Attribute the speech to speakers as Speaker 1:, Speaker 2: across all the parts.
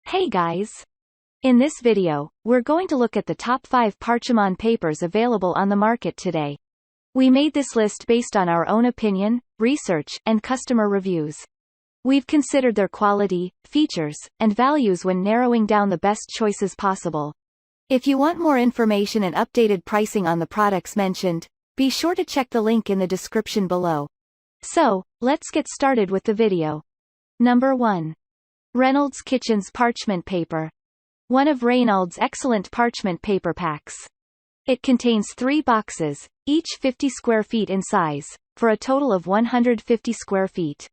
Speaker 1: Hey guys! In this video, we're going to look at the top 5 Parchment papers available on the market today. We made this list based on our own opinion, research, and customer reviews. We've considered their quality, features, and values when narrowing down the best choices possible. If you want more information and updated pricing on the products mentioned, be sure to check the link in the description below. So, let's get started with the video. Number 1. Reynolds Kitchens Parchment Paper. One of Reynolds' excellent parchment paper packs. It contains 3 boxes, each 50 square feet in size, for a total of 150 square feet.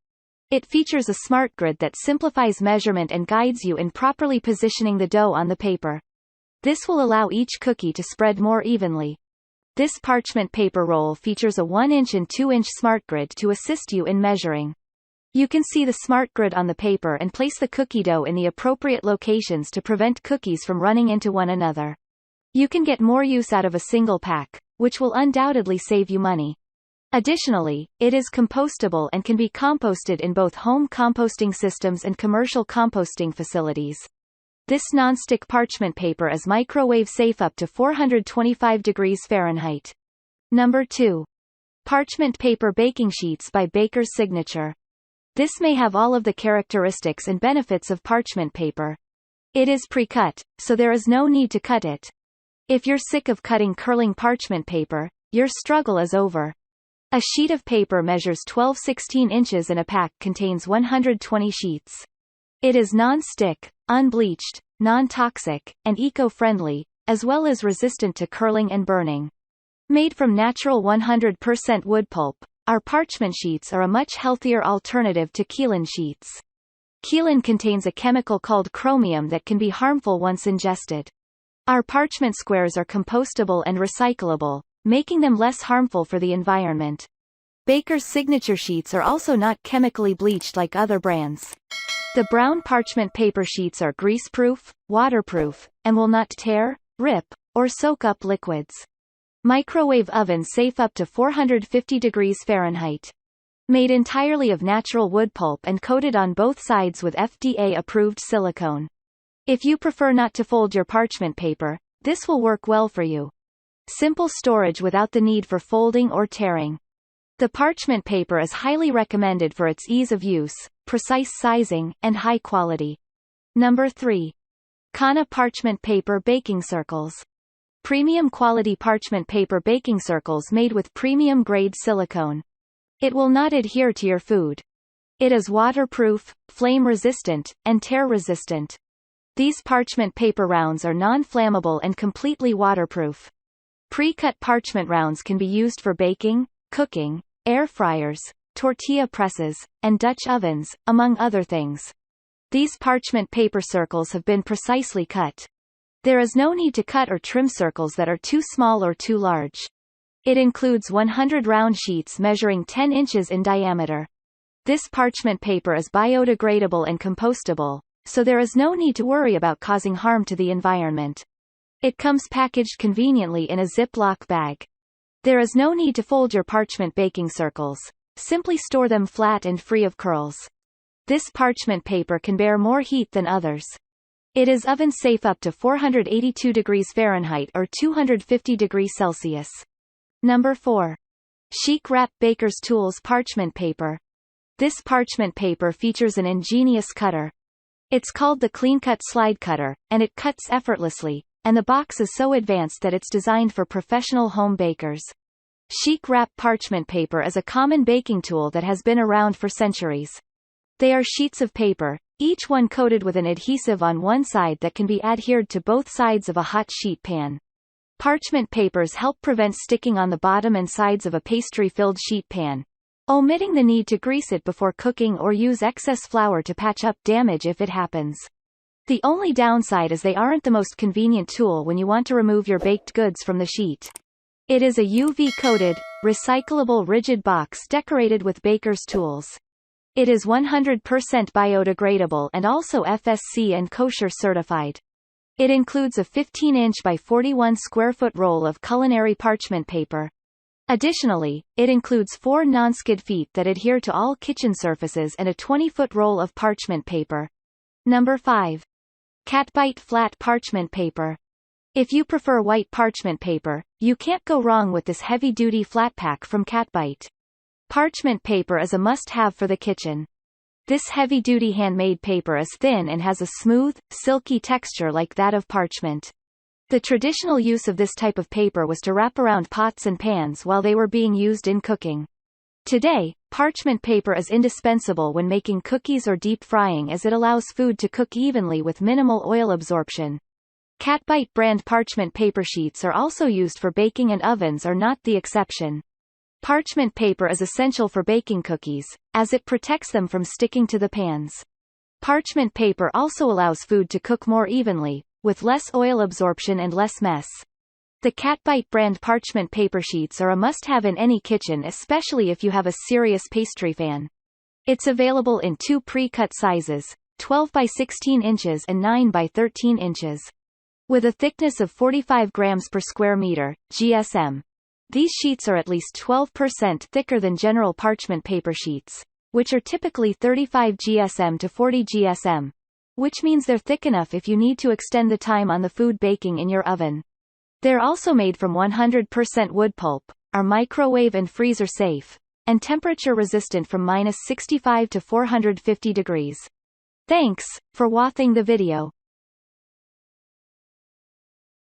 Speaker 1: It features a smart grid that simplifies measurement and guides you in properly positioning the dough on the paper. This will allow each cookie to spread more evenly. This parchment paper roll features a 1-inch and 2-inch smart grid to assist you in measuring. You can see the smart grid on the paper and place the cookie dough in the appropriate locations to prevent cookies from running into one another. You can get more use out of a single pack, which will undoubtedly save you money. Additionally, it is compostable and can be composted in both home composting systems and commercial composting facilities. This non-stick parchment paper is microwave safe up to 425 degrees Fahrenheit. Number 2. Parchment Paper Baking Sheets by Baker's Signature. This may have all of the characteristics and benefits of parchment paper. It is pre-cut, so there is no need to cut it. If you're sick of cutting curling parchment paper, your struggle is over. A sheet of paper measures 12-16 inches and a pack contains 120 sheets. It is non-stick, unbleached, non-toxic, and eco-friendly, as well as resistant to curling and burning. Made from natural 100% wood pulp, our parchment sheets are a much healthier alternative to kaolin sheets. Kaolin contains a chemical called chromium that can be harmful once ingested. Our parchment squares are compostable and recyclable, making them less harmful for the environment. Baker's Signature sheets are also not chemically bleached like other brands. The brown parchment paper sheets are grease-proof, waterproof, and will not tear, rip, or soak up liquids. Microwave oven safe up to 450 degrees Fahrenheit. Made entirely of natural wood pulp and coated on both sides with FDA-approved silicone. If you prefer not to fold your parchment paper, this will work well for you. Simple storage without the need for folding or tearing. The parchment paper is highly recommended for its ease of use, precise sizing, and high quality. Number 3. Kana Parchment Paper Baking Circles. Premium quality parchment paper baking circles made with premium grade silicone. It will not adhere to your food. It is waterproof, flame resistant, and tear resistant. These parchment paper rounds are non-flammable and completely waterproof. Pre-cut parchment rounds can be used for baking, cooking, air fryers, tortilla presses, and Dutch ovens, among other things. These parchment paper circles have been precisely cut. There is no need to cut or trim circles that are too small or too large. It includes 100 round sheets measuring 10 inches in diameter. This parchment paper is biodegradable and compostable, so there is no need to worry about causing harm to the environment. It comes packaged conveniently in a Ziploc bag. There is no need to fold your parchment baking circles. Simply store them flat and free of curls. This parchment paper can bear more heat than others. It is oven safe up to 482 degrees Fahrenheit or 250 degrees Celsius. Number 4. Chic Wrap Baker's Tools Parchment Paper. This parchment paper features an ingenious cutter. It's called the Clean Cut Slide Cutter, and it cuts effortlessly, and the box is so advanced that it's designed for professional home bakers. Chic Wrap parchment paper is a common baking tool that has been around for centuries. They are sheets of paper, each one coated with an adhesive on one side that can be adhered to both sides of a hot sheet pan. Parchment papers help prevent sticking on the bottom and sides of a pastry-filled sheet pan, omitting the need to grease it before cooking or use excess flour to patch up damage if it happens. The only downside is they aren't the most convenient tool when you want to remove your baked goods from the sheet. It is a UV-coated, recyclable rigid box decorated with Baker's tools. It is 100% biodegradable and also FSC and kosher certified. It includes a 15-inch by 41 square foot roll of culinary parchment paper. Additionally, it includes 4 non-skid feet that adhere to all kitchen surfaces and a 20-foot roll of parchment paper. Number 5. Catbite flat parchment paper. If you prefer white parchment paper, you can't go wrong with this heavy-duty flat pack from Catbite. Parchment paper is a must-have for the kitchen. This heavy-duty handmade paper is thin and has a smooth, silky texture like that of parchment. The traditional use of this type of paper was to wrap around pots and pans while they were being used in cooking. Today, parchment paper is indispensable when making cookies or deep frying as it allows food to cook evenly with minimal oil absorption. Catbite brand parchment paper sheets are also used for baking, and ovens are not the exception. Parchment paper is essential for baking cookies, as it protects them from sticking to the pans. Parchment paper also allows food to cook more evenly, with less oil absorption and less mess. The Catbite brand parchment paper sheets are a must-have in any kitchen, especially if you have a serious pastry fan. It's available in 2 pre-cut sizes, 12 by 16 inches and 9 by 13 inches. With a thickness of 45 grams per square meter, GSM. These sheets are at least 12% thicker than general parchment paper sheets, which are typically 35 GSM to 40 GSM, which means they're thick enough if you need to extend the time on the food baking in your oven. They're also made from 100% wood pulp, are microwave and freezer safe, and temperature resistant from -65 to 450 degrees. Thanks for watching the video.